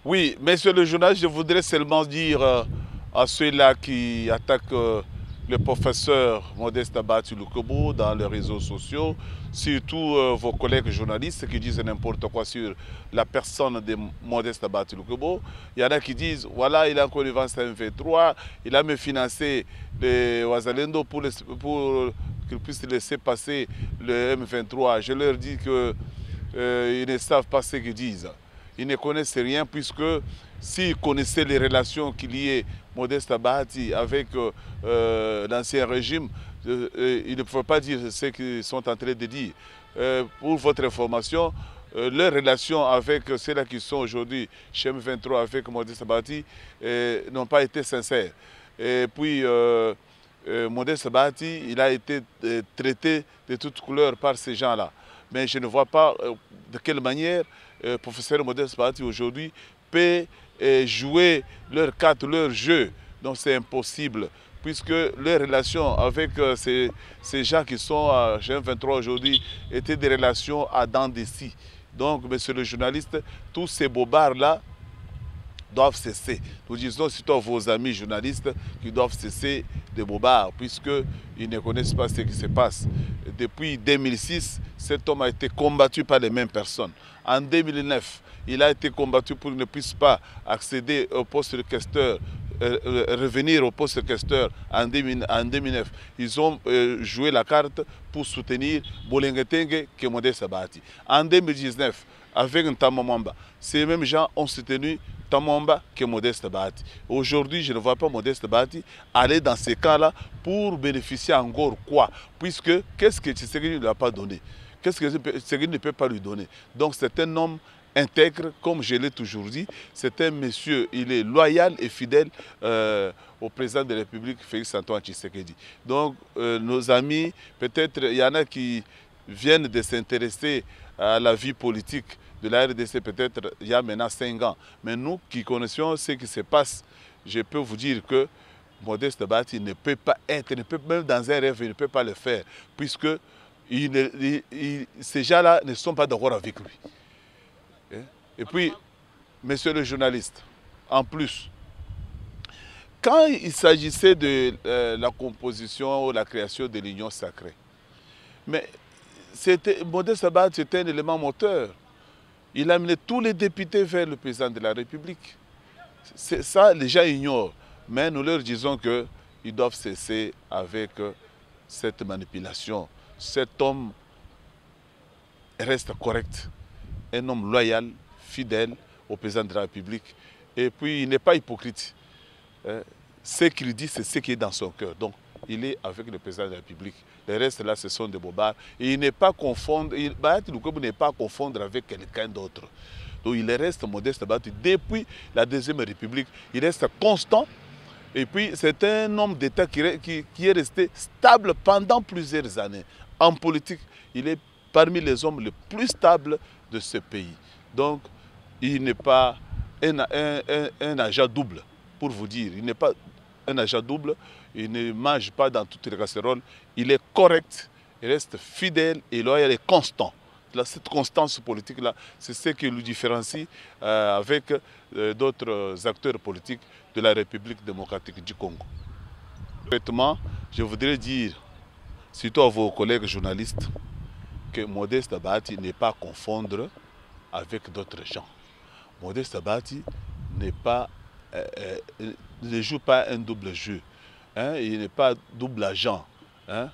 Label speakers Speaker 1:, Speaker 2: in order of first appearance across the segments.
Speaker 1: Oui, monsieur le journaliste, je voudrais seulement dire à ceux-là qui attaquent le professeur Modeste Abati Lukobo dans les réseaux sociaux, surtout vos collègues journalistes qui disent n'importe quoi sur la personne de Modeste Abati Lukobo. Il y en a qui disent, voilà, il a encore le M23, il a me financé les Ouazalendo pour qu'ils puissent laisser passer le M23. Je leur dis que ils ne savent pas ce qu'ils disent. Ils ne connaissent rien puisque s'ils connaissaient les relations qu'il y ait Modeste Abati avec l'ancien régime, ils ne pouvaient pas dire ce qu'ils sont en train de dire. Pour votre information, leurs relations avec ceux-là qui sont aujourd'hui chez M23 avec Modeste Abati n'ont pas été sincères. Et puis, Modeste Abati, il a été traité de toutes couleurs par ces gens-là. Mais je ne vois pas de quelle manière le professeur Modeste Abati aujourd'hui peut jouer leur carte, leur jeu. Donc c'est impossible, puisque les relations avec ces gens qui sont à GM23 aujourd'hui étaient des relations à dents de scie. Donc, monsieur le journaliste, tous ces bobards-là doivent cesser. Nous disons surtout à vos amis journalistes qu'ils doivent cesser de bobards, puisqu'ils ne connaissent pas ce qui se passe. Depuis 2006, cet homme a été combattu par les mêmes personnes. En 2009, il a été combattu pour qu'il ne puisse pas accéder au poste de questeur, revenir au poste de questeur en 2009. Ils ont joué la carte pour soutenir Bolengetenge que Modeste Abati. En 2019, avec Ntamamamba, ces mêmes gens ont soutenu Tamamba que Modeste Abati. Aujourd'hui, je ne vois pas Modeste Abati aller dans ces cas-là pour bénéficier encore quoi? Puisque, qu'est-ce que Tshisekedi ne lui a pas donné? Qu'est-ce que Tshisekedi ne peut pas lui donner? Donc c'est un homme intègre, comme je l'ai toujours dit. C'est un monsieur, il est loyal et fidèle au président de la République, Félix-Antoine Tshisekedi. Donc nos amis, peut-être il y en a qui viennent de s'intéresser à la vie politique de la RDC, peut-être il y a maintenant 5 ans. Mais nous qui connaissions ce qui se passe, je peux vous dire que Modeste Abati ne peut pas être, même dans un rêve, il ne peut pas le faire, puisque ces gens-là ne sont pas d'accord avec lui. Et puis, monsieur le journaliste, en plus, quand il s'agissait de la composition ou la création de l'Union sacrée, mais Modeste Abati était un élément moteur. Il a amené tous les députés vers le président de la République. Ça, les gens ignorent. Mais nous leur disons qu'ils doivent cesser avec cette manipulation. Cet homme reste correct, un homme loyal, fidèle au président de la République. Et puis, il n'est pas hypocrite. Ce qu'il dit, c'est ce qui est dans son cœur. Donc, il est avec le président de la République. Le reste, là, ce sont des bobards. Et il n'est pas confondre, n'est pas à confondre avec quelqu'un d'autre. Donc, il reste Modeste Abati. Depuis la Deuxième République, il reste constant. Et puis, c'est un homme d'État qui est resté stable pendant plusieurs années. En politique, il est parmi les hommes les plus stables de ce pays. Donc, il n'est pas un agent double, pour vous dire. Il n'est pas un agent double, il ne mange pas dans toutes les casseroles. Il est correct, il reste fidèle et loyal et constant. Cette constance politique-là, c'est ce qui le différencie avec d'autres acteurs politiques de la République démocratique du Congo. Concrètement, je voudrais dire, surtout à vos collègues journalistes, que Modeste Abati n'est pas à confondre avec d'autres gens. Modeste Abati ne joue pas un double jeu. Hein? Il n'est pas double agent. Hein?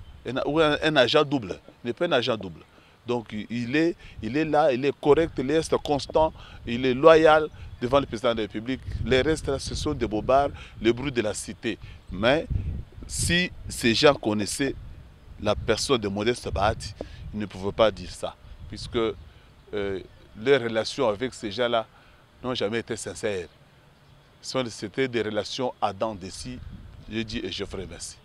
Speaker 1: Ou un agent double. Il n'est pas un agent double. Donc il est là, il est correct, il reste constant, il est loyal devant le président de la République. Les restes, ce sont des bobards, les bruits de la cité. Mais si ces gens connaissaient la personne de Modeste Abati, ils ne pouvaient pas dire ça, puisque les relations avec ces gens-là n'ont jamais été sincères. C'était des relations à dents de scie. Je dis et je vous remercie.